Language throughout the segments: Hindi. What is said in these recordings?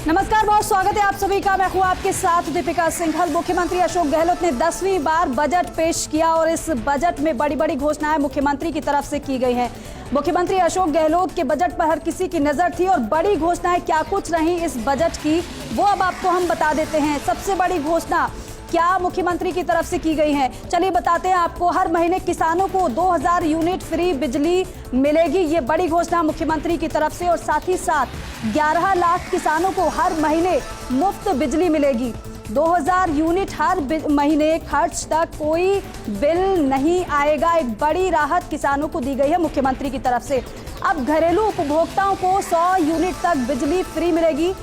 नमस्कार, बहुत स्वागत है आप सभी का। मैं हूं आपके साथ दीपिका सिंघल। मुख्यमंत्री अशोक गहलोत ने 10वीं बार बजट पेश किया और इस बजट में बड़ी बड़ी घोषणाएं मुख्यमंत्री की तरफ से की गई हैं। मुख्यमंत्री अशोक गहलोत के बजट पर हर किसी की नजर थी और बड़ी घोषणाएं क्या कुछ रही इस बजट की, वो अब आपको हम बता देते हैं। सबसे बड़ी घोषणा क्या मुख्यमंत्री की तरफ से की गई है, चलिए बताते हैं आपको। हर महीने किसानों को 2000 यूनिट फ्री बिजली मिलेगी, ये बड़ी घोषणा मुख्यमंत्री की तरफ से। और साथ ही साथ 11 लाख किसानों को हर महीने मुफ्त बिजली मिलेगी। 2000 यूनिट हर महीने, खर्च तक कोई बिल नहीं आएगा। एक बड़ी राहत किसानों को दी गई है मुख्यमंत्री की तरफ से। अब घरेलू उपभोक्ताओं को 100 यूनिट तक बिजली फ्री मिलेगी।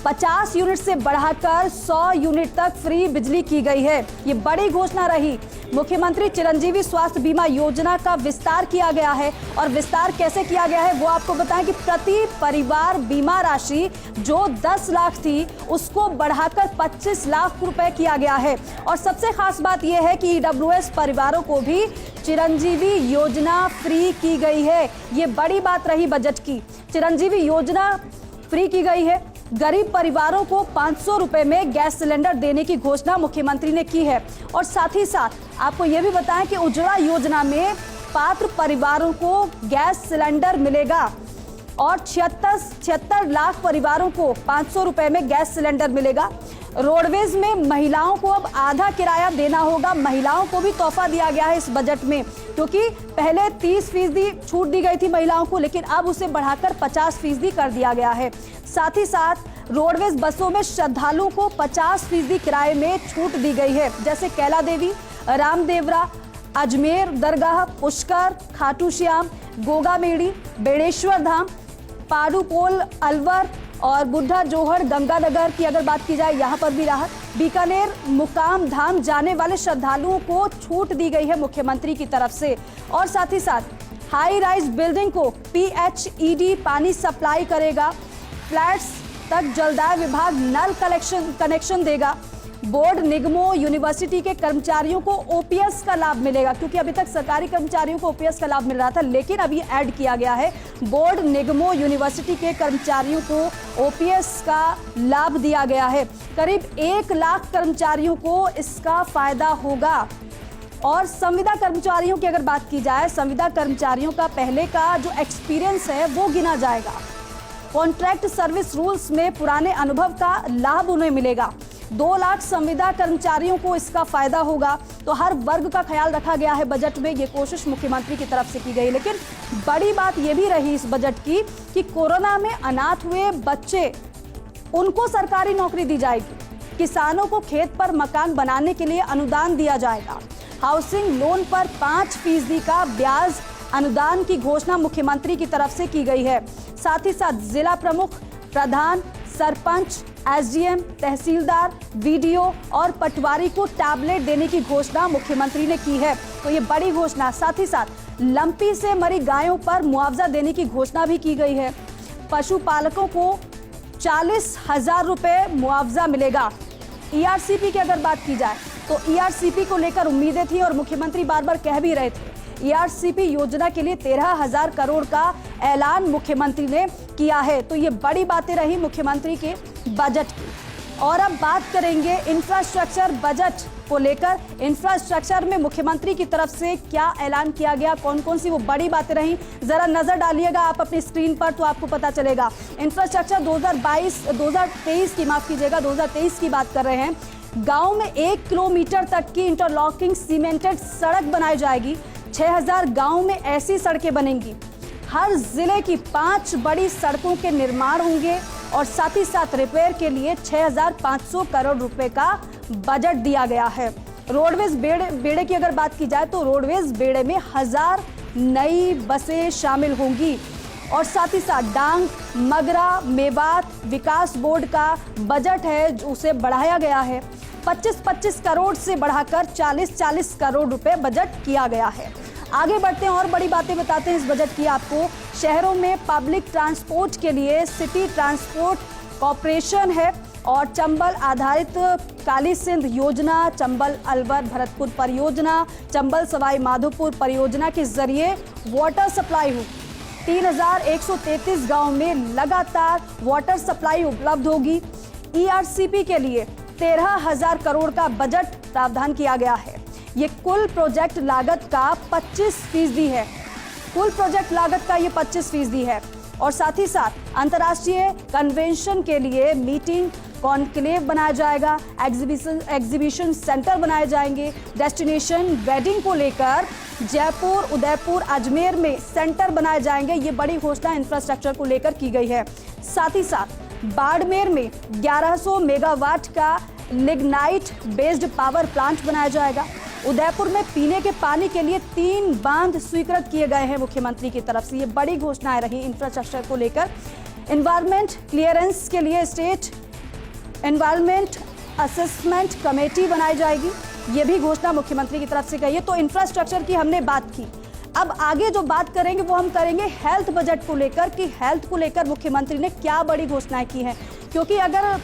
50 यूनिट से बढ़ाकर 100 यूनिट तक फ्री बिजली की गई है, ये बड़ी घोषणा रही। मुख्यमंत्री चिरंजीवी स्वास्थ्य बीमा योजना का विस्तार किया गया है और विस्तार कैसे किया गया है वो आपको बताएं कि प्रति परिवार बीमा राशि जो 10 लाख थी उसको बढ़ाकर 25 लाख रुपए किया गया है। और सबसे खास बात यह है कि ईडब्ल्यूएस परिवारों को भी चिरंजीवी योजना फ्री की गई है, ये बड़ी बात रही बजट की। चिरंजीवी योजना फ्री की गई है। गरीब परिवारों को 500 रुपए में गैस सिलेंडर देने की घोषणा मुख्यमंत्री ने की है। और साथ ही साथ आपको यह भी बताएं कि उज्ज्वला योजना में पात्र परिवारों को गैस सिलेंडर मिलेगा और 76 लाख परिवारों को 500 रुपए में गैस सिलेंडर मिलेगा। रोडवेज में महिलाओं को अब आधा किराया देना होगा, महिलाओं को भी तोहफा दिया गया है इस बजट में, क्योंकि पहले 30% छूट दी गई थी महिलाओं को, लेकिन अब उसे बढ़ाकर 50% कर दिया गया है। साथ ही साथ रोडवेज बसों में श्रद्धालुओं को 50% किराए में छूट दी गई है, जैसे कैला देवी, रामदेवरा, अजमेर दरगाह, पुष्कर, खाटू श्याम, गोगा मेड़ी, बेड़ेश्वर धाम, पाडुपोल, अलवर और बुढ़ा जोहड़, गंगानगर की अगर बात की जाए यहाँ पर भी राहत। बीकानेर मुकाम धाम जाने वाले श्रद्धालुओं को छूट दी गई है मुख्यमंत्री की तरफ से। और साथ ही साथ हाई राइज बिल्डिंग को PHED पानी सप्लाई करेगा। फ्लैट्स तक जलदाय विभाग नल कनेक्शन देगा। बोर्ड, निगमों, यूनिवर्सिटी के कर्मचारियों को OPS का लाभ मिलेगा, क्योंकि अभी तक सरकारी कर्मचारियों को OPS का लाभ मिल रहा था, लेकिन अब ये ऐड किया गया है। बोर्ड, निगमों, यूनिवर्सिटी के कर्मचारियों को OPS का लाभ दिया गया है। करीब 1 लाख कर्मचारियों को इसका फायदा होगा। और संविदा कर्मचारियों की अगर बात की जाए, संविदा कर्मचारियों का पहले का जो एक्सपीरियंस है वो गिना जाएगा। कॉन्ट्रैक्ट सर्विस रूल्स में पुराने अनुभव का लाभ उन्हें मिलेगा। 2 लाख संविदा कर्मचारियों को इसका फायदा होगा। तो हर वर्ग का ख्याल रखा गया है बजट में, ये कोशिश मुख्यमंत्री की तरफ से की गई। लेकिन बड़ी बात ये भी रही इस बजट की कि कोरोना में अनाथ हुए बच्चे, उनको सरकारी नौकरी दी जाएगी। किसानों को खेत पर मकान बनाने के लिए अनुदान दिया जाएगा। हाउसिंग लोन पर 5% का ब्याज अनुदान की घोषणा मुख्यमंत्री की तरफ से की गई है। साथ ही साथ जिला प्रमुख, प्रधान, सरपंच, SDM, तहसीलदार, VDO और पटवारी को टैबलेट देने की घोषणा मुख्यमंत्री ने की है, तो ये बड़ी घोषणा। साथ ही साथ लंपी से मरी गायों पर मुआवजा देने की घोषणा भी की गई है। पशुपालकों को 40,000 रुपए मुआवजा मिलेगा। ERCP की अगर बात की जाए तो ERCP को लेकर उम्मीदें थी और मुख्यमंत्री बार बार कह भी रहे थे। ERCP योजना के लिए 13,000 करोड़ का ऐलान मुख्यमंत्री ने किया है, तो ये बड़ी बातें रही मुख्यमंत्री के बजट की। और अब बात करेंगे इंफ्रास्ट्रक्चर बजट को लेकर। इंफ्रास्ट्रक्चर में मुख्यमंत्री की तरफ से क्या ऐलान किया गया, कौन कौन सी वो बड़ी बातें रही, जरा नजर डालिएगा आप अपनी स्क्रीन पर तो आपको पता चलेगा। इंफ्रास्ट्रक्चर 2023 की बात कर रहे हैं। गांव में 1 किलोमीटर तक की इंटरलॉकिंग सीमेंटेड सड़क बनाई जाएगी। 6000 गांव में ऐसी सड़कें बनेंगी। हर जिले की 5 बड़ी सड़कों के निर्माण होंगे और साथ ही साथ रिपेयर के लिए 6500 करोड़ रुपए का बजट दिया गया है। रोडवेज बेड़े की अगर बात की जाए तो रोडवेज बेड़े में 1000 नई बसें शामिल होंगी। और साथ ही साथ डांग, मगरा, मेवात विकास बोर्ड का बजट है जो उसे बढ़ाया गया है। 25-25 करोड़ से बढ़ाकर 40-40 करोड़ रुपए बजट किया गया है। आगे बढ़ते हैं और बड़ी बातें बताते हैं इस बजट की आपको। शहरों में पब्लिक ट्रांसपोर्ट के लिए सिटी ट्रांसपोर्ट कॉरपोरेशन है और चंबल आधारित काली सिंध योजना, चंबल अलवर भरतपुर परियोजना, चंबल सवाई माधोपुर परियोजना के जरिए वाटर सप्लाई हुई। 3133 गांव में लगातार वाटर सप्लाई उपलब्ध होगी। ईआरसीपी के लिए 13,000 करोड़ का बजट प्रावधान किया गया है। ये कुल प्रोजेक्ट लागत का 25% है। कुल प्रोजेक्ट लागत का ये 25% है। और साथ ही साथ अंतर्राष्ट्रीय कन्वेंशन के लिए मीटिंग कॉन्क्लेव बनाया जाएगा, एग्जीबिशन सेंटर बनाए जाएंगे, डेस्टिनेशन वेडिंग को लेकर जयपुर, उदयपुर, अजमेर में सेंटर बनाए जाएंगे। ये बड़ी घोषणा इंफ्रास्ट्रक्चर को लेकर की गई है। साथ ही साथ बाड़मेर में 1100 मेगावाट का लिग्नाइट बेस्ड पावर प्लांट बनाया जाएगा। उदयपुर में पीने के पानी के लिए 3 बांध स्वीकृत किए गए हैं मुख्यमंत्री की तरफ से। ये बड़ी घोषणाएं रही इंफ्रास्ट्रक्चर को लेकर। एनवायरमेंट क्लियरेंस के लिए स्टेट एनवायरमेंट असेसमेंट कमेटी बनाई जाएगी। ये भी घोषणा मुख्यमंत्री की तरफ से कही है। तो इंफ्रास्ट्रक्चर की हमने बात की। अब आगे जो बात करेंगे वो हम करेंगे हेल्थ बजट को लेकर कि हेल्थ को लेकर मुख्यमंत्री ने क्या बड़ी घोषणाएं की हैं। क्योंकि अगर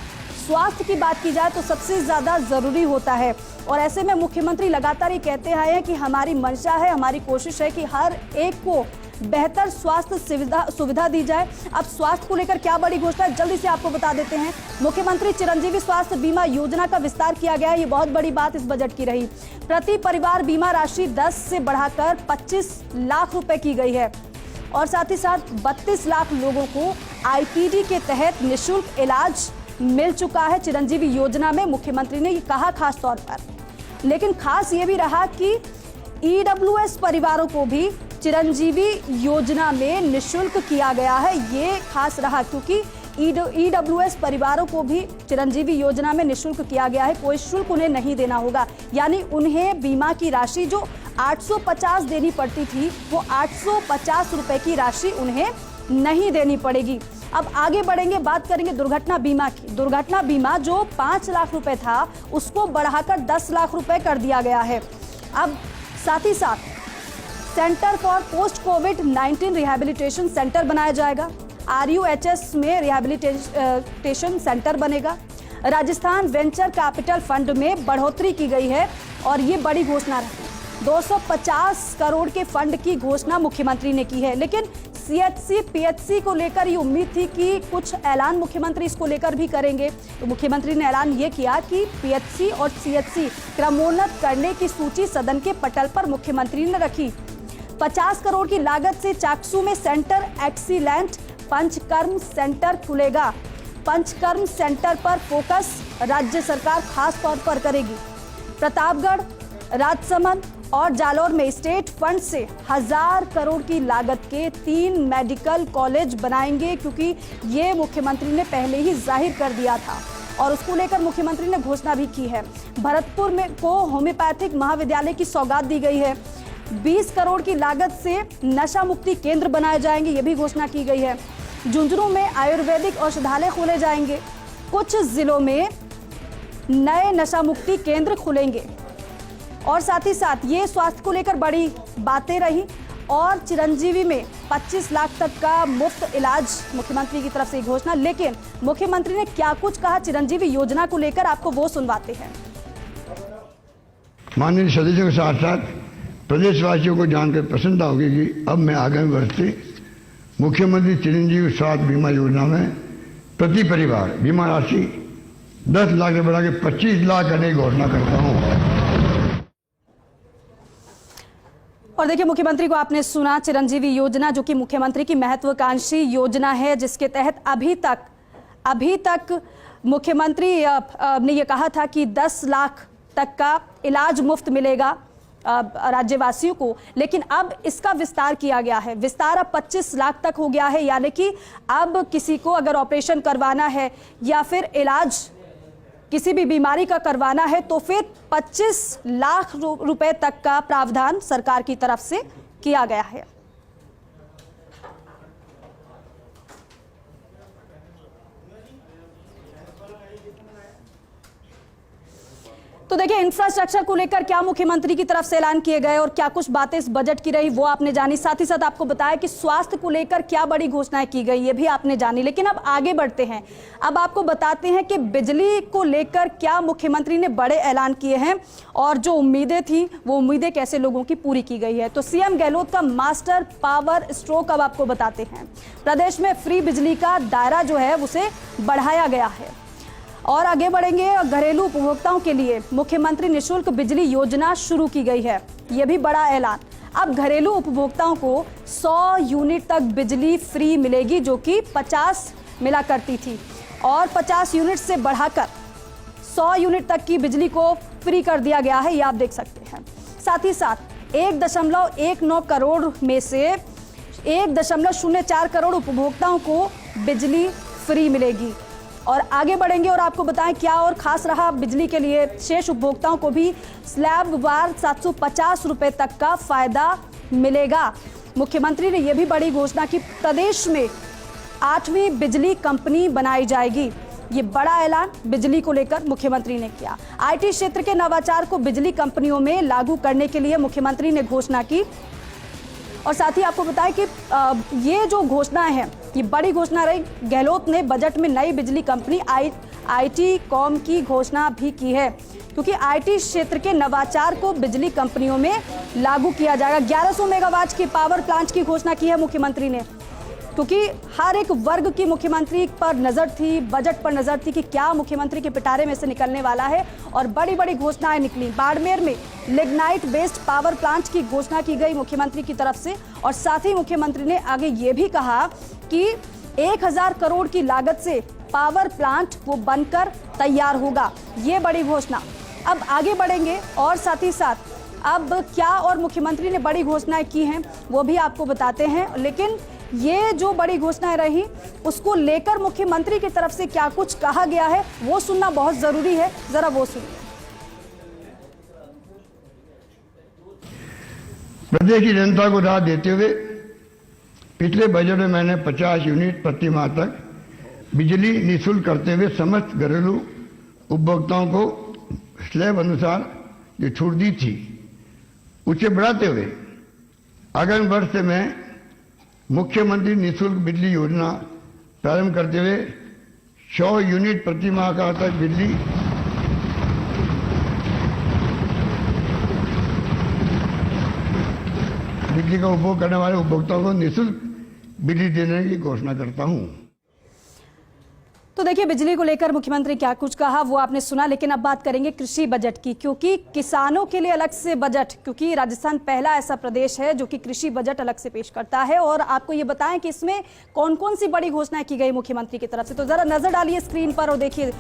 स्वास्थ्य की बात की जाए तो सबसे ज्यादा जरूरी होता है। और ऐसे में मुख्यमंत्री लगातार ये कहते आए हैं कि हमारी मंशा है, हमारी कोशिश है कि हर एक को बेहतर स्वास्थ्य सुविधा दी जाए। अब स्वास्थ्य को लेकर क्या बड़ी घोषणा है जल्दी से आपको बता देते हैं। मुख्यमंत्री चिरंजीवी स्वास्थ्य बीमा योजना का विस्तार किया गया है। ये बहुत बड़ी बात इस बजट की रही। प्रति परिवार बीमा राशि 10 से बढ़ाकर 25 लाख रुपए की गई है। और साथ ही साथ 32 लाख लोगों को आईपीडी के तहत निःशुल्क इलाज मिल चुका है चिरंजीवी योजना में। मुख्यमंत्री ने ये कहा खास तौर पर। लेकिन खास ये भी रहा कि ईडब्ल्यूएस परिवारों को भी चिरंजीवी योजना में निःशुल्क किया गया है। ये खास रहा क्योंकि ईडब्ल्यूएस परिवारों को भी चिरंजीवी योजना में निःशुल्क किया गया है। कोई शुल्क उन्हें नहीं देना होगा। यानी उन्हें बीमा की राशि जो 850 देनी पड़ती थी वो 850 रुपए की राशि उन्हें नहीं देनी पड़ेगी। अब आगे बढ़ेंगे, बात करेंगे दुर्घटना बीमा की। दुर्घटना बीमा जो 5 लाख रुपए था उसको बढ़ाकर 10 लाख रुपए कर दिया गया है। अब साथ ही साथ centre for post covid rehabilitation centre बनाया जाएगा। आरयूएचएस में रिहैबिलिटेशन सेंटर बनेगा। राजस्थान वेंचर कैपिटल फंड में बढ़ोतरी की गई है और ये बड़ी घोषणा रही। 250 करोड़ के फंड की घोषणा मुख्यमंत्री ने की है। लेकिन सीएचसी पीएचसी को लेकर ये उम्मीद थी कि कुछ ऐलान मुख्यमंत्री इसको लेकर भी करेंगे। तो मुख्यमंत्री ने ऐलान ये किया कि पीएचसी और सीएचसी क्रमोन्नत करने की सूची सदन के पटल पर मुख्यमंत्री ने रखी। 50 करोड़ की लागत से चाकसू में सेंटर एक्सीलेंट पंचकर्म सेंटर खुलेगा। पंचकर्म सेंटर पर फोकस राज्य सरकार खास तौर पर करेगी। प्रतापगढ़, राजसमंद और जालौर में स्टेट फंड से 1000 करोड़ की लागत के 3 मेडिकल कॉलेज बनाएंगे क्योंकि ये मुख्यमंत्री ने पहले ही जाहिर कर दिया था और उसको लेकर मुख्यमंत्री ने घोषणा भी की है। भरतपुर में को होम्योपैथिक महाविद्यालय की सौगात दी गई है। 20 करोड़ की लागत से नशा मुक्ति केंद्र बनाए जाएंगे, ये भी घोषणा की गई है। झुंझुनू में आयुर्वेदिक औषधालय खोले जाएंगे। कुछ जिलों में नए नशा मुक्ति केंद्र खुलेंगे। और साथ ही साथ ये स्वास्थ्य को लेकर बड़ी बातें रही। और चिरंजीवी में 25 लाख तक का मुफ्त इलाज मुख्यमंत्री की तरफ से घोषणा। लेकिन मुख्यमंत्री ने क्या कुछ कहा चिरंजीवी योजना को लेकर, आपको वो सुनवाते हैं। माननीय सदस्यों के साथ साथ प्रदेशवासियों को जानकर प्रसन्नता होगी कि अब मैं आगामी वर्ष से मुख्यमंत्री चिरंजीवी स्वास्थ्य बीमा योजना में प्रति परिवार बीमा राशि 10 लाख से बढ़ा के 25 लाख करने की घोषणा करता हूँ। और देखिए, मुख्यमंत्री को आपने सुना। चिरंजीवी योजना जो कि मुख्यमंत्री की महत्वाकांक्षी योजना है, जिसके तहत अभी तक मुख्यमंत्री ने ये कहा था कि 10 लाख तक का इलाज मुफ्त मिलेगा राज्यवासियों को। लेकिन अब इसका विस्तार किया गया है। विस्तार अब 25 लाख तक हो गया है। यानी कि अब किसी को अगर ऑपरेशन करवाना है या फिर इलाज किसी भी बीमारी का करवाना है तो फिर 25 लाख रुपए तक का प्रावधान सरकार की तरफ से किया गया है। तो देखिए, इंफ्रास्ट्रक्चर को लेकर क्या मुख्यमंत्री की तरफ से ऐलान किए गए और क्या कुछ बातें इस बजट की रही वो आपने जानी। साथ ही साथ आपको बताया कि स्वास्थ्य को लेकर क्या बड़ी घोषणाएं की गई ये भी आपने जानी। लेकिन अब आगे बढ़ते हैं, अब आपको बताते हैं कि बिजली को लेकर क्या मुख्यमंत्री ने बड़े ऐलान किए हैं और जो उम्मीदें थी वो उम्मीदें कैसे लोगों की पूरी की गई है। तो सीएम गहलोत का मास्टर पावर स्ट्रोक अब आपको बताते हैं। प्रदेश में फ्री बिजली का दायरा जो है उसे बढ़ाया गया है। और आगे बढ़ेंगे, घरेलू उपभोक्ताओं के लिए मुख्यमंत्री निःशुल्क बिजली योजना शुरू की गई है, यह भी बड़ा ऐलान। अब घरेलू उपभोक्ताओं को 100 यूनिट तक बिजली फ्री मिलेगी, जो कि 50 मिला करती थी, और 50 यूनिट से बढ़ाकर 100 यूनिट तक की बिजली को फ्री कर दिया गया है, ये आप देख सकते हैं। साथ ही साथ 1.19 करोड़ में से 1.04 करोड़ उपभोक्ताओं को बिजली फ्री मिलेगी। और आगे बढ़ेंगे और आपको बताएं क्या और खास रहा बिजली के लिए। शेष उपभोक्ताओं को भी स्लैब वार 750 रुपए तक का फायदा मिलेगा। मुख्यमंत्री ने यह भी बड़ी घोषणा की, प्रदेश में 8वीं बिजली कंपनी बनाई जाएगी। ये बड़ा ऐलान बिजली को लेकर मुख्यमंत्री ने किया। आईटी क्षेत्र के नवाचार को बिजली कंपनियों में लागू करने के लिए मुख्यमंत्री ने घोषणा की। और साथ ही आपको बताएं कि ये जो घोषणाएं हैं ये बड़ी घोषणा रही। गहलोत ने बजट में नई बिजली कंपनी आईटी कॉम की घोषणा भी की है, क्योंकि आईटी क्षेत्र के नवाचार को बिजली कंपनियों में लागू किया जाएगा। 1100 मेगावाट की पावर प्लांट की घोषणा की है मुख्यमंत्री ने, क्योंकि हर एक वर्ग की मुख्यमंत्री पर नजर थी, बजट पर नजर थी कि क्या मुख्यमंत्री के पिटारे में से निकलने वाला है, और बड़ी बड़ी घोषणाएं निकली। बाड़मेर में लिग्नाइट बेस्ड पावर प्लांट की घोषणा की गई मुख्यमंत्री की तरफ से। और साथ ही मुख्यमंत्री ने आगे ये भी कहा कि 1000 करोड़ की लागत से पावर प्लांट वो बनकर तैयार होगा, ये बड़ी घोषणा। अब आगे बढ़ेंगे और साथ ही साथ अब क्या और मुख्यमंत्री ने बड़ी घोषणाएं की हैं वो भी आपको बताते हैं। लेकिन ये जो बड़ी घोषणाएं रही उसको लेकर मुख्यमंत्री की तरफ से क्या कुछ कहा गया है वो सुनना बहुत जरूरी है, जरा वो सुनिए। प्रदेश की जनता को राहत देते हुए पिछले बजट में मैंने 50 यूनिट प्रति माह तक बिजली निःशुल्क करते हुए समस्त घरेलू उपभोक्ताओं को स्लैब अनुसार जो छूट दी थी उसे बढ़ाते हुए आगामी वर्ष से मैं मुख्यमंत्री निःशुल्क बिजली योजना प्रारंभ करते हुए 100 यूनिट प्रति माह का तक बिजली का उपभोग करने वाले उपभोक्ताओं को निःशुल्क बिजली देने की घोषणा करता हूं। तो देखिए, बिजली को लेकर मुख्यमंत्री क्या कुछ कहा वो आपने सुना। लेकिन अब बात करेंगे कृषि बजट की, क्योंकि किसानों के लिए अलग से बजट, क्योंकि राजस्थान पहला ऐसा प्रदेश है जो कि कृषि बजट अलग से पेश करता है। और आपको ये बताएं कि इसमें कौन कौन सी बड़ी घोषणाएं की गई मुख्यमंत्री की तरफ से। तो जरा नजर डालिए स्क्रीन पर और देखिए,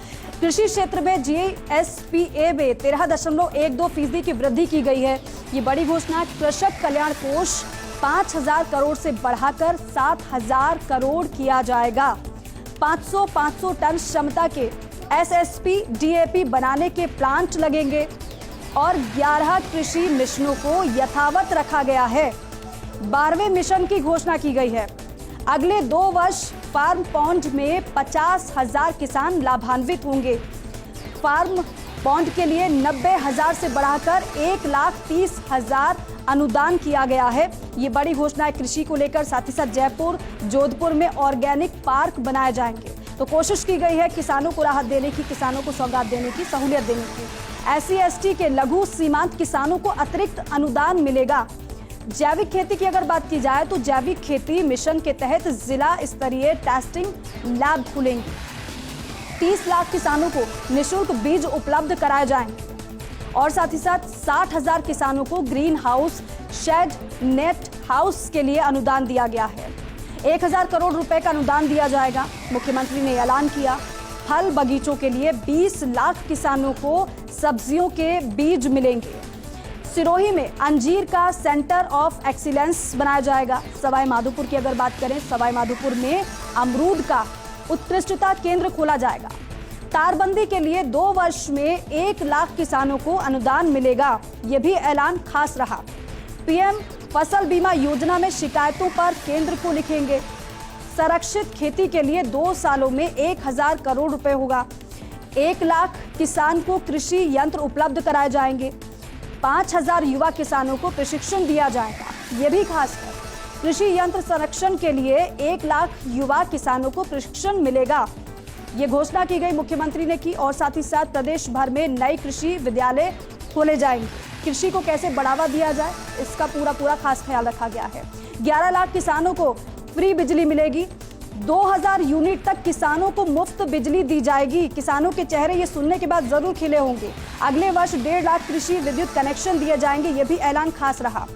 कृषि क्षेत्र में GSPA में 13.12% की वृद्धि की गई है, ये बड़ी घोषणा। कृषक कल्याण कोष 5000 करोड़ से बढ़ाकर 7000 करोड़ किया जाएगा। 500 टन क्षमता के SSP DAP बनाने के प्लांट लगेंगे और 11 कृषि मिशनों को यथावत रखा गया है। 12वें मिशन की घोषणा की गई है। अगले 2 वर्ष फार्म पॉन्ड में 50,000 किसान लाभान्वित होंगे। फार्म पॉन्ड के लिए 90,000 से बढ़ाकर 1,30,000 अनुदान किया गया है। ये बड़ी घोषणा है कृषि को लेकर। साथ ही साथ जयपुर, जोधपुर में ऑर्गेनिक पार्क बनाए जाएंगे। तो कोशिश की गई है किसानों को राहत देने की, किसानों को सौगात देने की, सहूलियत देने की। SC ST के लघु सीमांत किसानों को अतिरिक्त अनुदान मिलेगा। जैविक खेती की अगर बात की जाए तो जैविक खेती मिशन के तहत जिला स्तरीय टेस्टिंग लैब खुलेंगे। 30 लाख किसानों को निःशुल्क बीज उपलब्ध कराए जाएंगे। और साथ ही साथ 60,000 किसानों को greenhouse, shade, net house के लिए अनुदान दिया गया है। 1000 करोड़ रुपए का अनुदान दिया जाएगा। मुख्यमंत्री ने ऐलान किया। फल बगीचों के लिए 20 लाख किसानों को सब्जियों के बीज मिलेंगे। सिरोही में अंजीर का सेंटर ऑफ एक्सीलेंस बनाया जाएगा। सवाई माधोपुर की अगर बात करें, सवाई माधोपुर में अमरूद का उत्कृष्टता केंद्र खोला जाएगा। तारबंदी के लिए 2 वर्ष में 1 लाख किसानों को अनुदान मिलेगा, यह भी ऐलान खास रहा। PM फसल बीमा योजना में शिकायतों पर केंद्र को लिखेंगे। संरक्षित खेती के लिए 2 सालों में 1000 करोड़ रुपए होगा। 1 लाख किसान को कृषि यंत्र उपलब्ध कराए जाएंगे। 5000 युवा किसानों को प्रशिक्षण दिया जाएगा। ये भी खास है, कृषि यंत्र संरक्षण के लिए 1 लाख युवा किसानों को प्रशिक्षण मिलेगा। ये घोषणा की गई मुख्यमंत्री ने की। और साथ ही साथ प्रदेश भर में नए कृषि विद्यालय खोले जाएंगे। कृषि को कैसे बढ़ावा दिया जाए, इसका पूरा खास ख्याल रखा गया है। 11 लाख किसानों को फ्री बिजली मिलेगी। 2000 यूनिट तक किसानों को मुफ्त बिजली दी जाएगी। किसानों के चेहरे ये सुनने के बाद जरूर खिले होंगे। अगले वर्ष 1.5 लाख कृषि विद्युत कनेक्शन दिए जाएंगे। ये भी ऐलान खास रहा।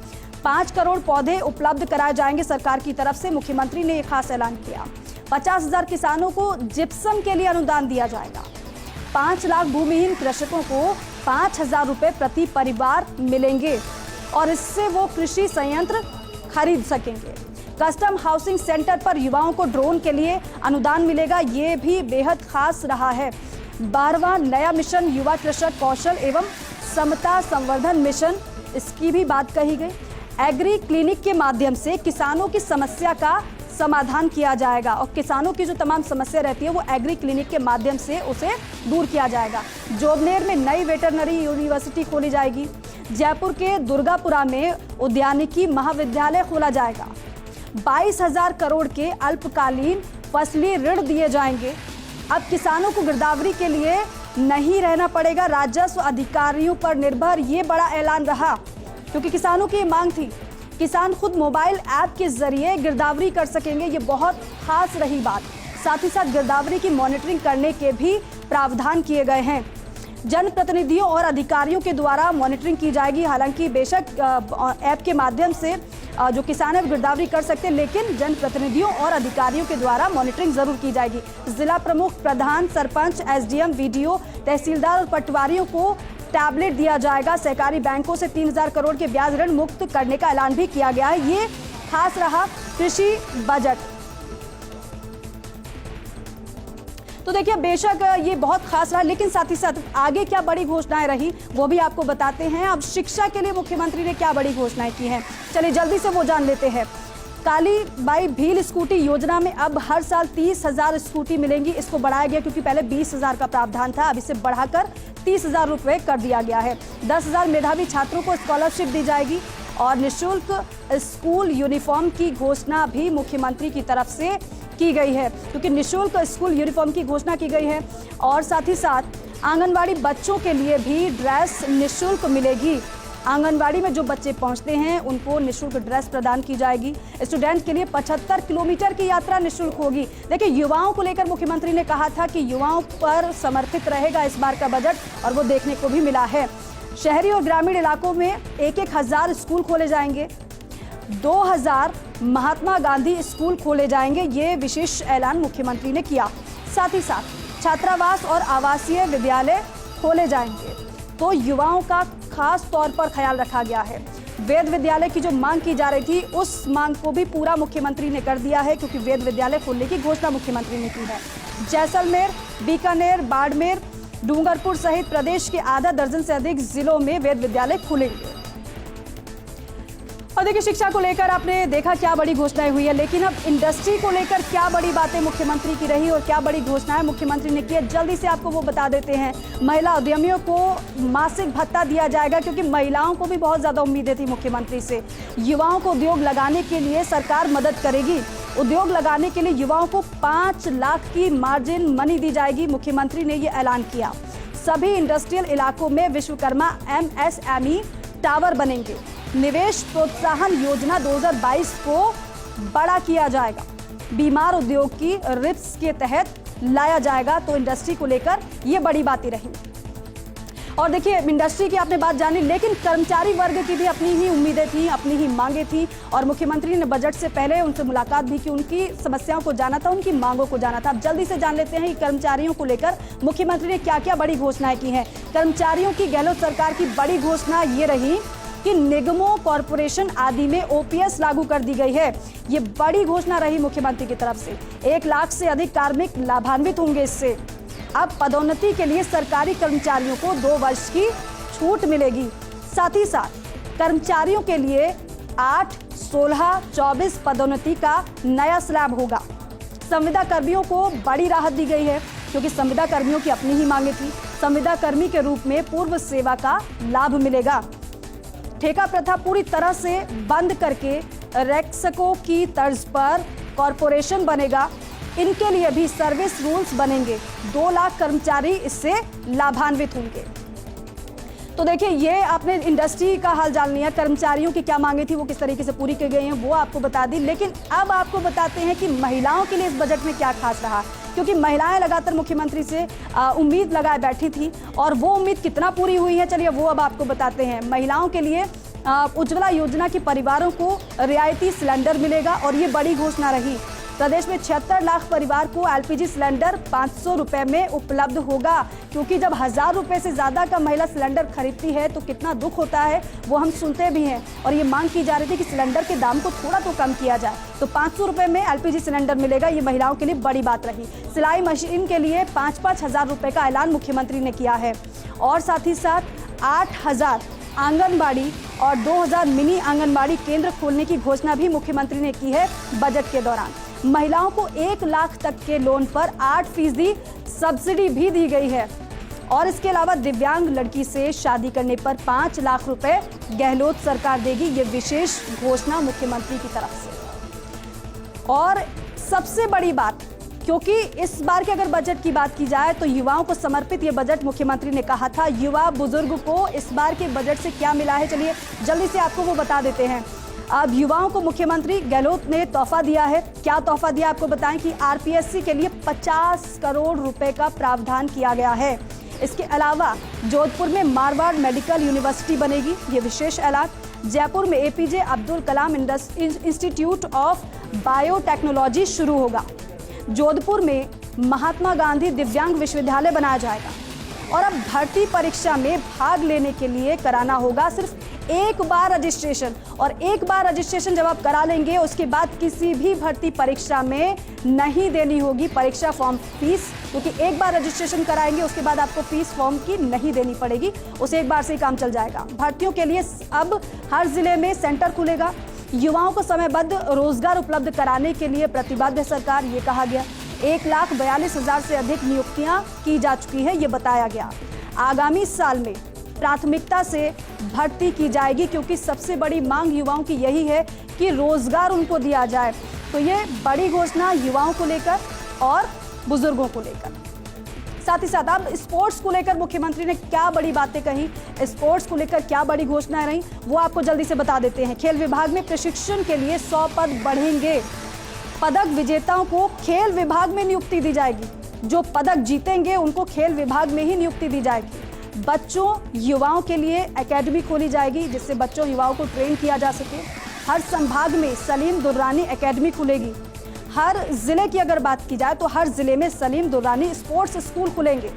5 करोड़ पौधे उपलब्ध कराए जाएंगे सरकार की तरफ से। मुख्यमंत्री ने ये खास ऐलान किया। 50,000 किसानों को जिप्सम के लिए अनुदान दिया जाएगा। 5 लाख भूमिहीन कृषकों को 5,000 रुपए प्रति परिवार मिलेंगे और इससे वो कृषि संयंत्र खरीद सकेंगे। कस्टम हाउसिंग सेंटर पर युवाओं को ड्रोन के लिए अनुदान मिलेगा। ये भी बेहद खास रहा है। 12वां नया मिशन युवा कृषक कौशल एवं समता संवर्धन मिशन, इसकी भी बात कही गई। एग्री क्लिनिक के माध्यम से किसानों की समस्या का समाधान किया जाएगा और किसानों की जो तमाम समस्या रहती है वो एग्री क्लिनिक के माध्यम से उसे दूर किया जाएगा। जोबनेर में नई वेटरनरी यूनिवर्सिटी खोली जाएगी। जयपुर के दुर्गापुरा में उद्यानिकी महाविद्यालय खोला जाएगा। 22,000 करोड़ के अल्पकालीन फसली ऋण दिए जाएंगे। अब किसानों को गिरदावरी के लिए नहीं रहना पड़ेगा राजस्व अधिकारियों पर निर्भर। ये बड़ा ऐलान रहा क्योंकि किसानों की मांग थी। किसान खुद मोबाइल ऐप के जरिए गिरदावरी कर सकेंगे। ये बहुत खास रही बात। साथ ही साथ गिरदावरी की मॉनिटरिंग करने के भी प्रावधान किए गए हैं। जनप्रतिनिधियों और अधिकारियों के द्वारा मॉनिटरिंग की जाएगी। हालांकि बेशक ऐप के माध्यम से जो किसान है वो गिरदावरी कर सकते हैं, लेकिन जनप्रतिनिधियों और अधिकारियों के द्वारा मॉनिटरिंग जरूर की जाएगी। जिला प्रमुख, प्रधान, सरपंच, एसडीएम, वीडीओ, तहसीलदार और पटवारियों को टैबलेट दिया जाएगा। सहकारी बैंकों से 3,000 करोड़ के ब्याज ऋण मुक्त करने का ऐलान भी किया गया है। ये खास रहा कृषि बजट। तो देखिए, बेशक ये बहुत खास रहा, लेकिन साथ ही साथ आगे क्या बड़ी घोषणाएं रही वो भी आपको बताते हैं। अब शिक्षा के लिए मुख्यमंत्री ने क्या बड़ी घोषणाएं की हैं, चलिए जल्दी से वो जान लेते हैं। काली बाई भील स्कूटी योजना में अब हर साल 30,000 स्कूटी मिलेंगी। इसको बढ़ाया गया क्योंकि पहले 20,000 का प्रावधान था, अब इसे बढ़ाकर 30,000 रुपये कर दिया गया है। 10,000 मेधावी छात्रों को स्कॉलरशिप दी जाएगी और निःशुल्क स्कूल यूनिफॉर्म की घोषणा भी मुख्यमंत्री की तरफ से की गई है, क्योंकि निःशुल्क स्कूल यूनिफॉर्म की घोषणा की गई है। और साथ ही साथ आंगनवाड़ी बच्चों के लिए भी ड्रेस निःशुल्क मिलेगी। आंगनवाड़ी में जो बच्चे पहुंचते हैं उनको निःशुल्क ड्रेस प्रदान की जाएगी। स्टूडेंट के लिए 75 किलोमीटर की यात्रा निःशुल्क होगी। देखिए, युवाओं को लेकर मुख्यमंत्री ने कहा था कि युवाओं पर समर्पित रहेगा इस बार का बजट, और वो देखने को भी मिला है। शहरी और ग्रामीण इलाकों में 1,000 स्कूल खोले जाएंगे। 2,000 महात्मा गांधी स्कूल खोले जाएंगे। ये विशेष ऐलान मुख्यमंत्री ने किया। साथ ही साथ छात्रावास और आवासीय विद्यालय खोले जाएंगे। तो युवाओं का खास तौर पर ख्याल रखा गया है। वेद विद्यालय की जो मांग की जा रही थी उस मांग को भी पूरा मुख्यमंत्री ने कर दिया है, क्योंकि वेद विद्यालय खोलने की घोषणा मुख्यमंत्री ने की है। जैसलमेर, बीकानेर, बाड़मेर, डूंगरपुर सहित प्रदेश के आधा दर्जन से अधिक जिलों में वेद विद्यालय खुलेंगे। और देखिए, शिक्षा को लेकर आपने देखा क्या बड़ी घोषणाएं हुई है, लेकिन अब इंडस्ट्री को लेकर क्या बड़ी बातें मुख्यमंत्री की रही और क्या बड़ी घोषणाएं मुख्यमंत्री ने की है, जल्दी से आपको वो बता देते हैं। महिला उद्यमियों को मासिक भत्ता दिया जाएगा, क्योंकि महिलाओं को भी बहुत ज्यादा उम्मीदें थी मुख्यमंत्री से। युवाओं को उद्योग लगाने के लिए सरकार मदद करेगी। उद्योग लगाने के लिए युवाओं को 5 लाख की मार्जिन मनी दी जाएगी। मुख्यमंत्री ने ये ऐलान किया। सभी इंडस्ट्रियल इलाकों में विश्वकर्मा MSME टावर बनेंगे। निवेश प्रोत्साहन योजना 2022 को बड़ा किया जाएगा। बीमार उद्योग की रिप्स के तहत लाया जाएगा। तो इंडस्ट्री को लेकर ये बड़ी बातें रही। और देखिए, इंडस्ट्री की आपने बात जानी, लेकिन कर्मचारी वर्ग की भी अपनी ही उम्मीदें थी, अपनी ही मांगे थी, और मुख्यमंत्री ने बजट से पहले उनसे मुलाकात भी की, उनकी समस्याओं को जाना था, उनकी मांगों को जाना था। अब जल्दी से जान लेते हैं कि कर्मचारियों को लेकर मुख्यमंत्री ने क्या क्या बड़ी घोषणाएं की हैं। कर्मचारियों की गहलोत सरकार की बड़ी घोषणा ये रही कि निगमों, कॉरपोरेशन आदि में OPS लागू कर दी गई है। ये बड़ी घोषणा रही मुख्यमंत्री की तरफ से। 1 लाख से अधिक कार्मिक लाभान्वित होंगे इससे। अब पदोन्नति के लिए सरकारी कर्मचारियों को 2 वर्ष की छूट मिलेगी। साथ ही साथ कर्मचारियों के लिए 8, 16, 24 पदोन्नति का नया स्लैब होगा। संविदा कर्मियों को बड़ी राहत दी गई है। क्योंकि संविदा कर्मियों की अपनी ही मांगे थी। संविदा कर्मी के रूप में पूर्व सेवा का लाभ मिलेगा। ठेका प्रथा पूरी तरह से बंद करके रैक्सको की तर्ज पर कॉरपोरेशन बनेगा। इनके लिए भी सर्विस रूल्स बनेंगे। 2 लाख कर्मचारी इससे लाभान्वित होंगे। तो देखिए, ये आपने इंडस्ट्री का हाल जान लिया, कर्मचारियों की क्या मांगे थी, वो किस तरीके से पूरी की गई हैं, वो आपको बता दी। लेकिन अब आपको बताते हैं कि महिलाओं के लिए इस बजट में क्या खास रहा, क्योंकि महिलाएं लगातार मुख्यमंत्री से उम्मीद लगाए बैठी थी और वो उम्मीद कितना पूरी हुई है, चलिए वो अब आपको बताते हैं। महिलाओं के लिए उज्ज्वला योजना के परिवारों को रियायती सिलेंडर मिलेगा और ये बड़ी घोषणा रही। प्रदेश में 76 लाख परिवार को एलपीजी सिलेंडर 500 रुपए में उपलब्ध होगा, क्योंकि जब 1000 रुपए से ज्यादा का महिला सिलेंडर खरीदती है तो कितना दुख होता है वो हम सुनते भी हैं। और ये मांग की जा रही थी कि सिलेंडर के दाम को थोड़ा तो कम किया जाए, तो 500 रुपए में एलपीजी सिलेंडर मिलेगा। ये महिलाओं के लिए बड़ी बात रही। सिलाई मशीन के लिए 5-5 हजार रुपए का ऐलान मुख्यमंत्री ने किया है और साथ ही साथ 8000 आंगनबाड़ी और 2000 मिनी आंगनबाड़ी केंद्र खोलने की घोषणा भी मुख्यमंत्री ने की है बजट के दौरान। महिलाओं को 1 लाख तक के लोन पर 8% सब्सिडी भी दी गई है और इसके अलावा दिव्यांग लड़की से शादी करने पर 5 लाख रुपए गहलोत सरकार देगी। ये विशेष घोषणा मुख्यमंत्री की तरफ से। और सबसे बड़ी बात, क्योंकि इस बार के अगर बजट की बात की जाए तो युवाओं को समर्पित ये बजट मुख्यमंत्री ने कहा था। युवा बुजुर्ग को इस बार के बजट से क्या मिला है, चलिए जल्दी से आपको वो बता देते हैं। अब युवाओं को मुख्यमंत्री गहलोत ने तोहफा दिया है। क्या तोहफा दिया आपको बताएं कि आरपीएससी के लिए 50 करोड़ रुपए का प्रावधान किया गया है। इसके अलावा जोधपुर में मारवाड़ मेडिकल यूनिवर्सिटी बनेगी, ये विशेष ऐलान। जयपुर में APJ Abdul Kalam institute of biotechnology शुरू होगा। जोधपुर में महात्मा गांधी दिव्यांग विश्वविद्यालय बनाया जाएगा। और अब भर्ती परीक्षा में भाग लेने के लिए कराना होगा सिर्फ एक बार रजिस्ट्रेशन, और एक बार रजिस्ट्रेशन जब आप करा लेंगे उसके बाद किसी भी भर्ती परीक्षा में नहीं देनी होगी परीक्षा फॉर्म फीस, क्योंकि एक बार रजिस्ट्रेशन कराएंगे उसके बाद आपको फीस फॉर्म की नहीं देनी पड़ेगी, उसे एक बार से ही काम चल जाएगा। भर्तियों के लिए अब हर जिले में सेंटर खुलेगा। युवाओं को समयबद्ध रोजगार उपलब्ध कराने के लिए प्रतिबद्ध है सरकार, ये कहा गया। 1,42,000 से अधिक नियुक्तियां की जा चुकी है, ये बताया गया। आगामी साल में प्राथमिकता से भर्ती की जाएगी, क्योंकि सबसे बड़ी मांग युवाओं की यही है कि रोजगार उनको दिया जाए। तो ये बड़ी घोषणा युवाओं को लेकर और बुजुर्गों को लेकर। साथ ही साथ अब स्पोर्ट्स को लेकर मुख्यमंत्री ने क्या बड़ी बातें कही, स्पोर्ट्स को लेकर क्या बड़ी घोषणाएं रही, वो आपको जल्दी से बता देते हैं। खेल विभाग में प्रशिक्षण के लिए 100 पद बढ़ेंगे। पदक विजेताओं को खेल विभाग में नियुक्ति दी जाएगी। जो पदक जीतेंगे उनको खेल विभाग में ही नियुक्ति दी जाएगी। बच्चों युवाओं के लिए एकेडमी खोली जाएगी, जिससे बच्चों युवाओं को ट्रेन किया जा सके। हर संभाग में सलीम दुर्रानी एकेडमी खुलेगी। हर जिले की अगर बात की जाए तो हर जिले में सलीम दुर्रानी स्पोर्ट्स स्कूल खुलेंगे।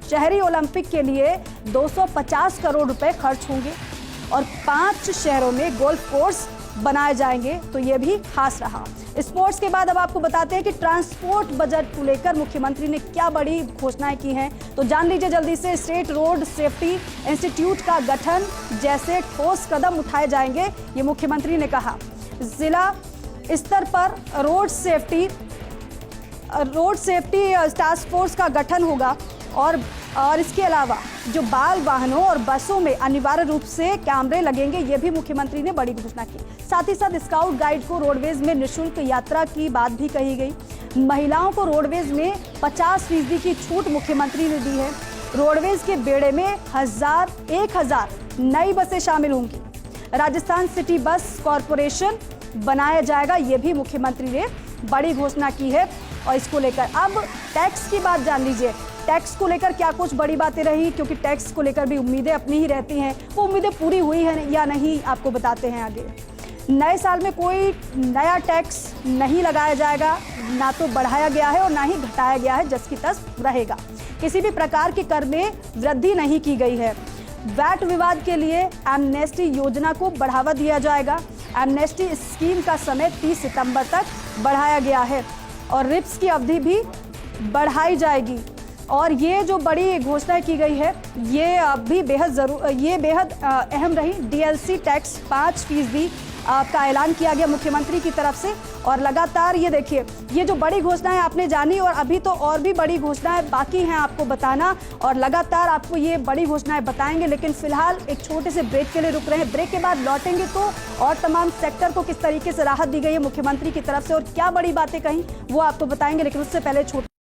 शहरी ओलंपिक के लिए 250 करोड़ रुपए खर्च होंगे और 5 शहरों में गोल्फ कोर्स बनाए जाएंगे, तो ये भी खास रहा। स्पोर्ट्स के बाद अब आपको बताते हैं कि ट्रांसपोर्ट बजट को लेकर मुख्यमंत्री ने क्या बड़ी घोषणाएं की हैं, तो जान लीजिए जल्दी से। स्टेट रोड सेफ्टी इंस्टीट्यूट का गठन जैसे ठोस कदम उठाए जाएंगे, ये मुख्यमंत्री ने कहा। जिला स्तर पर रोड सेफ्टी टास्क फोर्स का गठन होगा और इसके अलावा जो बाल वाहनों और बसों में अनिवार्य रूप से कैमरे लगेंगे, ये भी मुख्यमंत्री ने बड़ी घोषणा की। साथ ही साथ स्काउट गाइड को रोडवेज में निःशुल्क यात्रा की बात भी कही गई। महिलाओं को रोडवेज में 50% की छूट मुख्यमंत्री ने दी है। रोडवेज के बेड़े में 1000 नई बसें शामिल होंगी। राजस्थान सिटी बस कॉरपोरेशन बनाया जाएगा, ये भी मुख्यमंत्री ने बड़ी घोषणा की है। और इसको लेकर अब टैक्स की बात जान लीजिए। टैक्स को लेकर क्या कुछ बड़ी बातें रही, क्योंकि टैक्स को लेकर भी उम्मीदें अपनी ही रहती हैं। वो उम्मीदें पूरी हुई हैं या नहीं, आपको बताते हैं आगे। नए साल में कोई नया टैक्स नहीं लगाया जाएगा, ना तो बढ़ाया गया है और ना ही घटाया गया है, जस की तस रहेगा। किसी भी प्रकार के कर में वृद्धि नहीं की गई है। वैट विवाद के लिए एमनेस्टी योजना को बढ़ावा दिया जाएगा। एमनेस्टी स्कीम का समय 30 सितंबर तक बढ़ाया गया है और रिप्स की अवधि भी बढ़ाई जाएगी। और ये जो बड़ी घोषणा की गई है, ये भी बेहद अहम रही। डीएलसी टैक्स 5% का ऐलान किया गया मुख्यमंत्री की तरफ से। और लगातार ये देखिए, ये जो बड़ी घोषणाएं आपने जानी, और अभी तो और भी बड़ी घोषणाएं बाकी हैं आपको बताना, और लगातार आपको ये बड़ी घोषणाएं बताएंगे। लेकिन फिलहाल एक छोटे से ब्रेक के लिए रुक रहे हैं। ब्रेक के बाद लौटेंगे तो और तमाम सेक्टर को किस तरीके से राहत दी गई है मुख्यमंत्री की तरफ से और क्या बड़ी बातें कही वो आपको बताएंगे। लेकिन उससे पहले छोटे